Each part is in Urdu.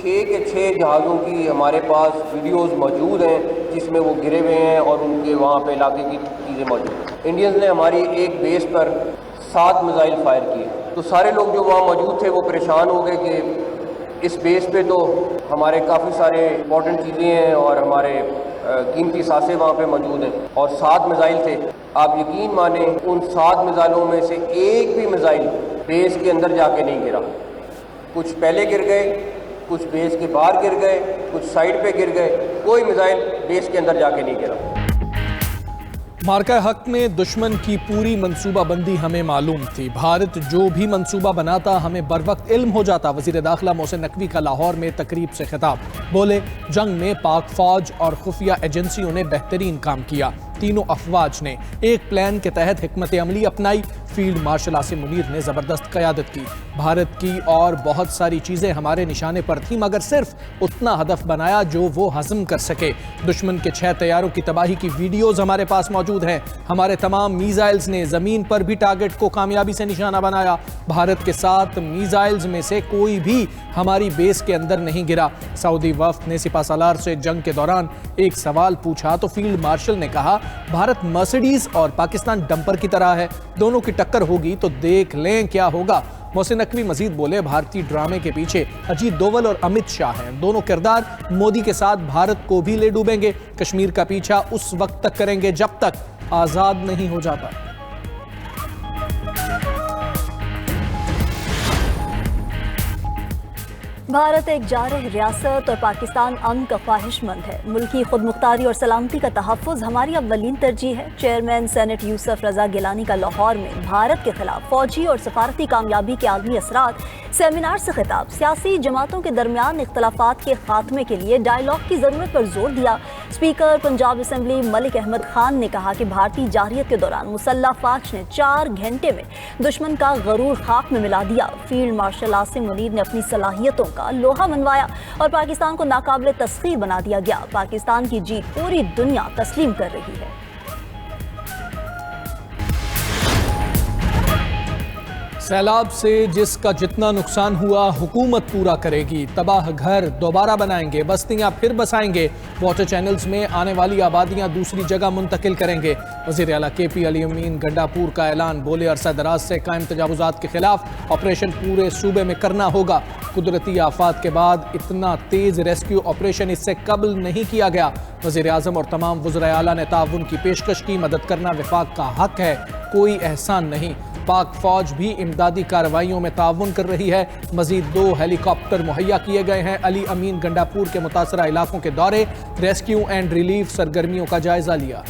6 کے 6 جہازوں کی ہمارے پاس ویڈیوز موجود ہیں جس میں وہ گرے ہوئے ہیں اور ان کے وہاں پہ علاقے کی چیزیں موجود ہیں۔ انڈینز نے ہماری ایک بیس پر 7 میزائل فائر کیے، تو سارے لوگ جو وہاں موجود تھے وہ پریشان ہو گئے کہ اس بیس پہ تو ہمارے کافی سارے امپورٹنٹ چیزیں ہیں اور ہمارے قیمتی ساسے وہاں پہ موجود ہیں، اور 7 میزائل تھے۔ آپ یقین مانیں ان 7 میزائلوں میں سے ایک بھی میزائل بیس کے اندر جا کے نہیں گرا۔ کچھ پہلے گر گئے، کچھ بیس کے باہر گر گئے، کچھ سائڈ پہ گر گئے، کوئی میزائل بیس کے اندر جا کے نہیں گرا۔ مارکہ حق میں دشمن کی پوری منصوبہ بندی ہمیں معلوم تھی، بھارت جو بھی منصوبہ بناتا ہمیں بروقت علم ہو جاتا۔ وزیر داخلہ محسن نقوی کا لاہور میں تقریب سے خطاب، بولے جنگ میں پاک فوج اور خفیہ ایجنسیوں نے بہترین کام کیا، تینوں افواج نے ایک پلان کے تحت حکمت عملی اپنائی، فیلڈ مارشل عاصم منیر نے زبردست قیادت کی، بھارت کی اور بہت ساری چیزیں ہمارے نشانے پر تھیں مگر صرف اتنا ہدف بنایا جو وہ ہضم کر سکے۔ دشمن کے 6 طیاروں کی تباہی کی ویڈیوز ہمارے پاس موجود ہیں، ہمارے تمام میزائلز نے زمین پر بھی ٹارگٹ کو کامیابی سے نشانہ بنایا، بھارت کے 7 میزائلز میں سے کوئی بھی ہماری بیس کے اندر نہیں گرا۔ سعودی وفد نے سپہ سالار سے جنگ کے دوران ایک سوال پوچھا تو فیلڈ مارشل نے کہا بھارت مرسیڈیز اور پاکستان ڈمپر کی طرح ہے، دونوں کی ٹکر ہوگی تو دیکھ لیں کیا ہوگا۔ محسن نقوی مزید بولے بھارتی ڈرامے کے پیچھے اجیت دوول اور امت شاہ ہیں، دونوں کردار مودی کے ساتھ بھارت کو بھی لے ڈوبیں گے، کشمیر کا پیچھا اس وقت تک کریں گے جب تک آزاد نہیں ہو جاتا۔ بھارت ایک جارح ریاست اور پاکستان امن کا خواہش مند ہے، ملکی خود مختاری اور سلامتی کا تحفظ ہماری اولین ترجیح ہے۔ چیئرمین سینٹ یوسف رضا گیلانی کا لاہور میں بھارت کے خلاف فوجی اور سفارتی کامیابی کے عالمی اثرات سیمینار سے خطاب، سیاسی جماعتوں کے درمیان اختلافات کے خاتمے کے لیے ڈائیلاگ کی ضرورت پر زور دیا۔ اسپیکر پنجاب اسمبلی ملک احمد خان نے کہا کہ بھارتی جارحیت کے دوران مسلح فوج نے 4 گھنٹے میں دشمن کا غرور خاک میں ملا دیا۔ فیلڈ مارشل عاصم منیر نے اپنی صلاحیتوں کا لوہا منوایا اور پاکستان کو ناقابل تسخیر بنا دیا گیا۔ پاکستان کی جیت پوری دنیا تسلیم کر رہی ہے۔ سیلاب سے جس کا جتنا نقصان ہوا حکومت پورا کرے گی، تباہ گھر دوبارہ بنائیں گے، بستیاں پھر بسائیں گے، واٹر چینلز میں آنے والی آبادیاں دوسری جگہ منتقل کریں گے۔ وزیر اعلیٰ کے پی علی امین گنڈاپور کا اعلان، بولے عرصہ دراز سے قائم تجاوزات کے خلاف آپریشن پورے صوبے میں کرنا ہوگا۔ قدرتی آفات کے بعد اتنا تیز ریسکیو آپریشن اس سے قبل نہیں کیا گیا۔ وزیر اعظم اور تمام وزرائے اعلیٰ نے تعاون کی پیشکش کی، مدد کرنا وفاق کا حق ہے، کوئی احسان نہیں۔ پاک فوج بھی امدادی کارروائیوں میں تعاون کر رہی ہے، مزید 2 ہیلی کاپٹر مہیا کیے گئے ہیں۔ علی امین گنڈاپور کے متاثرہ علاقوں کے دورے، ریسکیو اینڈ ریلیف سرگرمیوں کا جائزہ لیا۔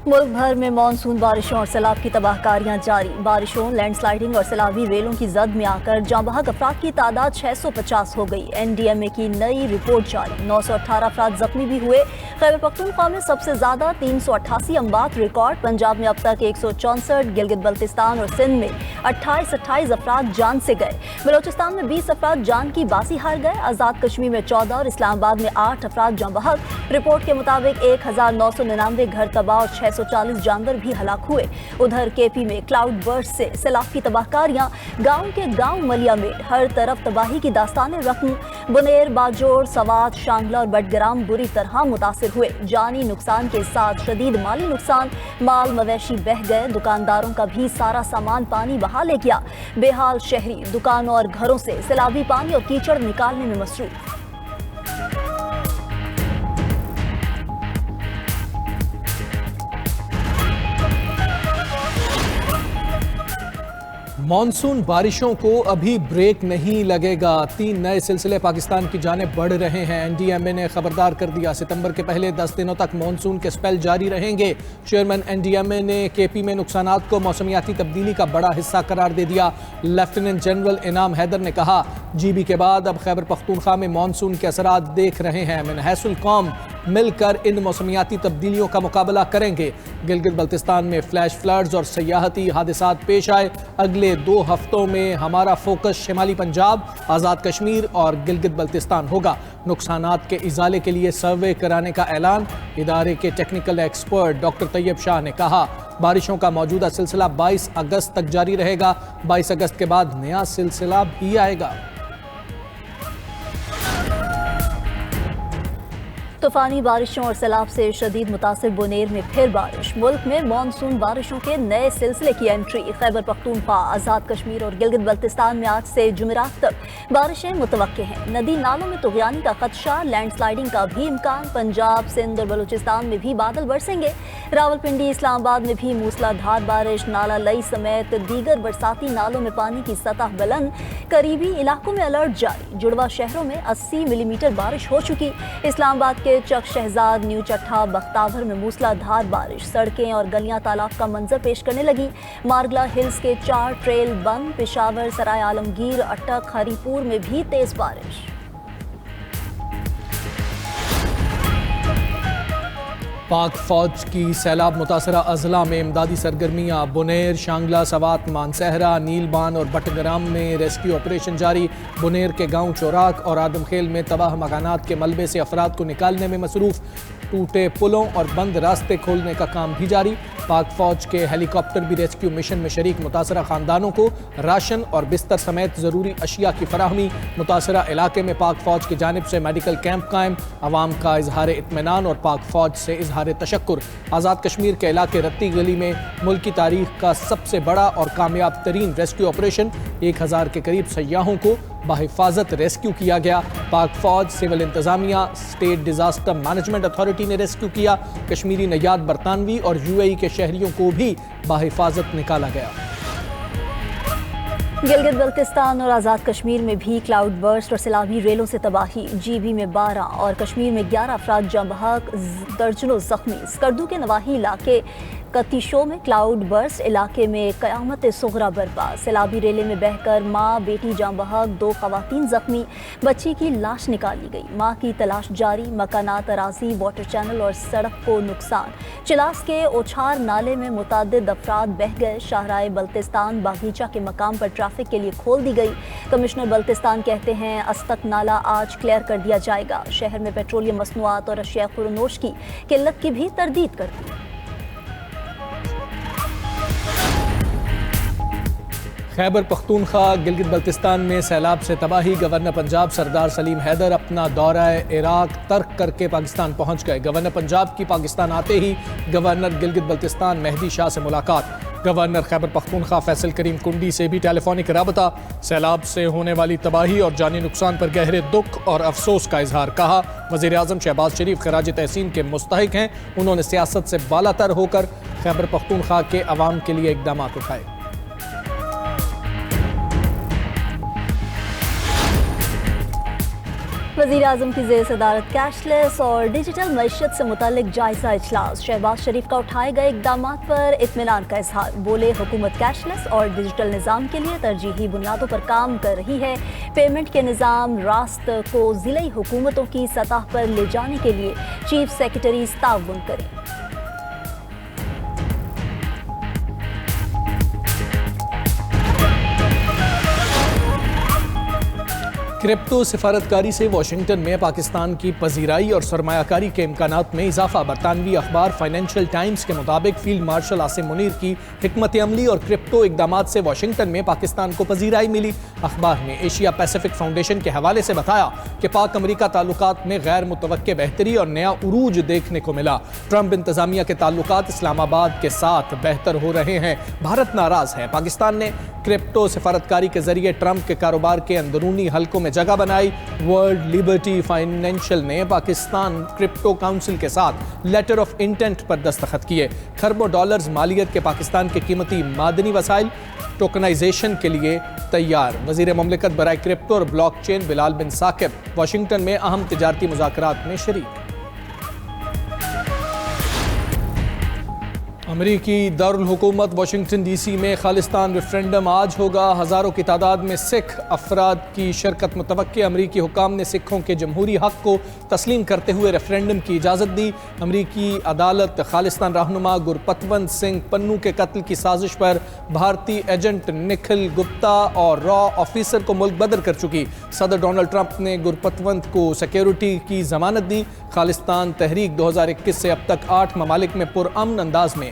ملک بھر میں مانسون بارشوں اور سیلاب کی تباہ کاریاں جاری، بارشوں، لینڈ سلائیڈنگ اور سیلابی ریلوں کی زد میں آ کر جاں بحق افراد کی تعداد 650 ہو گئی۔ این ڈی ایم اے کی نئی رپورٹ جاری، 918 افراد زخمی بھی ہوئے۔ خیبر پختونخوا میں سب سے زیادہ 388 اموات ریکارڈ، پنجاب میں اب تک 164، گلگت بلتستان اور سندھ میں 28 افراد جان سے گئے، بلوچستان میں 20 افراد جان کی باسی ہار گئے، آزاد کشمیر میں 14 اور اسلام آباد میں 8 افراد جاں بحق۔ رپورٹ کے مطابق 1999 گھر تباہ اور 640 جانور بھی ہلاک ہوئے۔ ادھر کے پی میں کلاؤڈ برسٹ سے سیلاب کی تباہ کاریاں، گاؤں کے گاؤں ملیا میٹ، ہر طرف تباہی کی داستانیں رقم، بنیر، باجوڑ، سوات، شانگلہ اور بٹگرام بری طرح متاثر ہوئے۔ جانی نقصان کے ساتھ شدید مالی نقصان، مال مویشی بہہ گئے، دکانداروں کا بھی سارا سامان پانی بہا لے گیا۔ بے حال شہری دکانوں اور گھروں سے سیلابی پانی اور کیچڑ نکالنے میں مصروف۔ مانسون بارشوں کو ابھی بریک نہیں لگے گا، 3 نئے سلسلے پاکستان کی جانب بڑھ رہے ہیں۔ این ڈی ایم اے نے خبردار کر دیا، ستمبر کے پہلے 10 دنوں تک مانسون کے سپیل جاری رہیں گے۔ چیئرمین این ڈی ایم اے نے کے پی میں نقصانات کو موسمیاتی تبدیلی کا بڑا حصہ قرار دے دیا۔ لیفٹیننٹ جنرل انعام حیدر نے کہا، جی بی کے بعد اب خیبر پختونخوا میں مانسون کے اثرات دیکھ رہے ہیں، من حیث القوم مل کر ان موسمیاتی تبدیلیوں کا مقابلہ کریں گے۔ گلگت بلتستان میں فلیش فلڈز اور سیاحتی حادثات پیش آئے، اگلے 2 ہفتوں میں ہمارا فوکس شمالی پنجاب، آزاد کشمیر اور گلگت بلتستان ہوگا۔ نقصانات کے ازالے کے لیے سروے کرانے کا اعلان، ادارے کے ٹیکنیکل ایکسپرٹ ڈاکٹر طیب شاہ نے کہا، بارشوں کا موجودہ سلسلہ 22 اگست تک جاری رہے گا. 22 اگست کے بعد نیا سلسلہ بھی آئے گا. طوفانی بارشوں اور سیلاب سے شدید متاثر بونیر میں پھر بارش. ملک میں مانسون بارشوں کے نئے سلسلے کی انٹری. خیبر پختونخوا، آزاد کشمیر اور گلگت بلتستان میں آج سے جمعرات تک بارشیں متوقع ہیں. ندی نالوں میں طغیانی کا خدشہ، لینڈ سلائیڈنگ کا بھی امکان. پنجاب، سندھ اور بلوچستان میں بھی بادل برسیں گے. راولپنڈی، اسلام آباد میں بھی موسلا دھار بارش. نالا لئی سمیت دیگر برساتی نالوں میں پانی کی سطح بلند. قریبی علاقوں میں الرٹ جاری. جڑواں شہروں میں 80 ملی میٹر بارش ہو چکی. اسلام آباد کے چک شہزاد، نیو چٹھا، بختاور میں موسلا دھار بارش. سڑکیں اور گلیاں تالاب کا منظر پیش کرنے لگی. مارگلا ہلز کے 4 ٹریل بند. پشاور، سرائے عالمگیر، اٹک، ہری پور میں بھی تیز بارش. پاک فوج کی سیلاب متاثرہ اضلاع میں امدادی سرگرمیاں. بنیر، شانگلہ، سوات، مانسہرہ، نیلبان اور بٹگرام میں ریسکیو آپریشن جاری. بنیر کے گاؤں چوراک اور آدم خیل میں تباہ مکانات کے ملبے سے افراد کو نکالنے میں مصروف. ٹوٹے پلوں اور بند راستے کھولنے کا کام بھی جاری. پاک فوج کے ہیلی کاپٹر بھی ریسکیو مشن میں شریک. متاثرہ خاندانوں کو راشن اور بستر سمیت ضروری اشیاء کی فراہمی. متاثرہ علاقے میں پاک فوج کی جانب سے میڈیکل کیمپ قائم. عوام کا اظہار اطمینان اور پاک فوج سے اظہار تشکر. آزاد کشمیر کے علاقے رتی گلی میں ملک کی تاریخ کا سب سے بڑا اور کامیاب ترین ریسکیو آپریشن. 1000 کے قریب سیاحوں کو بحفاظت ریسکیو کیا گیا. پاک فوج، سول انتظامیہ، اسٹیٹ ڈیزاسٹر مینجمنٹ اتھارٹی نے ریسکیو کیا. کشمیری نیاد برطانوی اور UAE کے شہریوں کو بھی بحفاظت نکالا گیا. گلگت بلتستان اور آزاد کشمیر میں بھی کلاؤڈ برسٹ اور سیلابی ریلوں سے تباہی. GB میں 12 اور کشمیر میں 11 افراد جاں بحق، درجنوں زخمی. اسکردو کے نواحی علاقے کتیشو میں کلاؤڈ برسٹ، علاقے میں قیامت صغریٰ برپا. سیلابی ریلے میں بہہ کر ماں بیٹی جاں بحق، 2 خواتین زخمی. بچی کی لاش نکالی گئی. ماں کی تلاش جاری. مکانات، اراضی، واٹر چینل اور سڑک کو نقصان. چلاس کے اوچھار نالے میں متعدد افراد بہہ گئے. شاہراہ بلتستان باغیچہ کے مقام پر ٹریفک کے لیے کھول دی گئی. کمشنر بلتستان کہتے ہیں استک نالہ آج کلیئر کر دیا جائے گا. شہر میں پیٹرولیم مصنوعات اور اشیاء خورنوش کی قلت کی بھی تردید کر دی. خیبر پختونخوا، گلگت بلتستان میں سیلاب سے تباہی. گورنر پنجاب سردار سلیم حیدر اپنا دورہ عراق ترک کر کے پاکستان پہنچ گئے. گورنر پنجاب کی پاکستان آتے ہی گورنر گلگت بلتستان مہدی شاہ سے ملاقات. گورنر خیبر پختونخوا فیصل کریم کنڈی سے بھی ٹیلی فونک رابطہ. سیلاب سے ہونے والی تباہی اور جانی نقصان پر گہرے دکھ اور افسوس کا اظہار. کہا وزیر اعظم شہباز شریف خراج تحسین کے مستحق ہیں. انہوں نے سیاست سے بالا تر ہو کر خیبر پختونخوا کے عوام کے لیے اقدامات اٹھائے. وزیر اعظم کی زیر صدارت کیش لیس اور ڈیجیٹل معیشت سے متعلق جائزہ اجلاس. شہباز شریف کا اٹھائے گئے اقدامات پر اطمینان کا اظہار. بولے حکومت کیش لیس اور ڈیجیٹل نظام کے لیے ترجیحی بنیادوں پر کام کر رہی ہے. پیمنٹ کے نظام راست کو ضلعی حکومتوں کی سطح پر لے جانے کے لیے چیف سیکرٹریز تعاون کریں. کرپٹو سفارتکاری سے واشنگٹن میں پاکستان کی پذیرائی اور سرمایہ کاری کے امکانات میں اضافہ. برطانوی اخبار فائنینشل ٹائمز کے مطابق فیلڈ مارشل عاصم منیر کی حکمت عملی اور کرپٹو اقدامات سے واشنگٹن میں پاکستان کو پذیرائی ملی. اخبار نے ایشیا پیسیفک فاؤنڈیشن کے حوالے سے بتایا کہ پاک امریکہ تعلقات میں غیر متوقع بہتری اور نیا عروج دیکھنے کو ملا. ٹرمپ انتظامیہ کے تعلقات اسلام آباد کے ساتھ بہتر ہو رہے ہیں. بھارت ناراض ہے. پاکستان نے کرپٹو سفارتکاری کے ذریعے ٹرمپ کے کاروبار کے اندرونی حلقوں میں جگہ بنائی. ورلڈ لیبرٹی فائنینشل نے پاکستان کرپٹو کاؤنسل کے ساتھ لیٹر آف انٹینٹ پر دستخط کیے. کھربوں ڈالرز مالیت کے پاکستان کے قیمتی معدنی وسائل ٹوکنائزیشن کے لیے تیار. وزیر مملکت برائے کرپٹو اور بلاک چین بلال بن ثاقب واشنگٹن میں اہم تجارتی مذاکرات میں شریک. امریکی دارالحکومت واشنگٹن ڈی سی میں خالصتان ریفرینڈم آج ہوگا. ہزاروں کی تعداد میں سکھ افراد کی شرکت متوقع. امریکی حکام نے سکھوں کے جمہوری حق کو تسلیم کرتے ہوئے ریفرینڈم کی اجازت دی. امریکی عدالت خالصتان رہنما گرپتونت سنگھ پنو کے قتل کی سازش پر بھارتی ایجنٹ نکھل گپتا اور را آفیسر کو ملک بدر کر چکی. صدر ڈونلڈ ٹرمپ نے گرپتونت کو سیکیورٹی کی ضمانت دی. خالصتان تحریک 2021 سے اب تک 8 ممالک میں پرامن انداز میں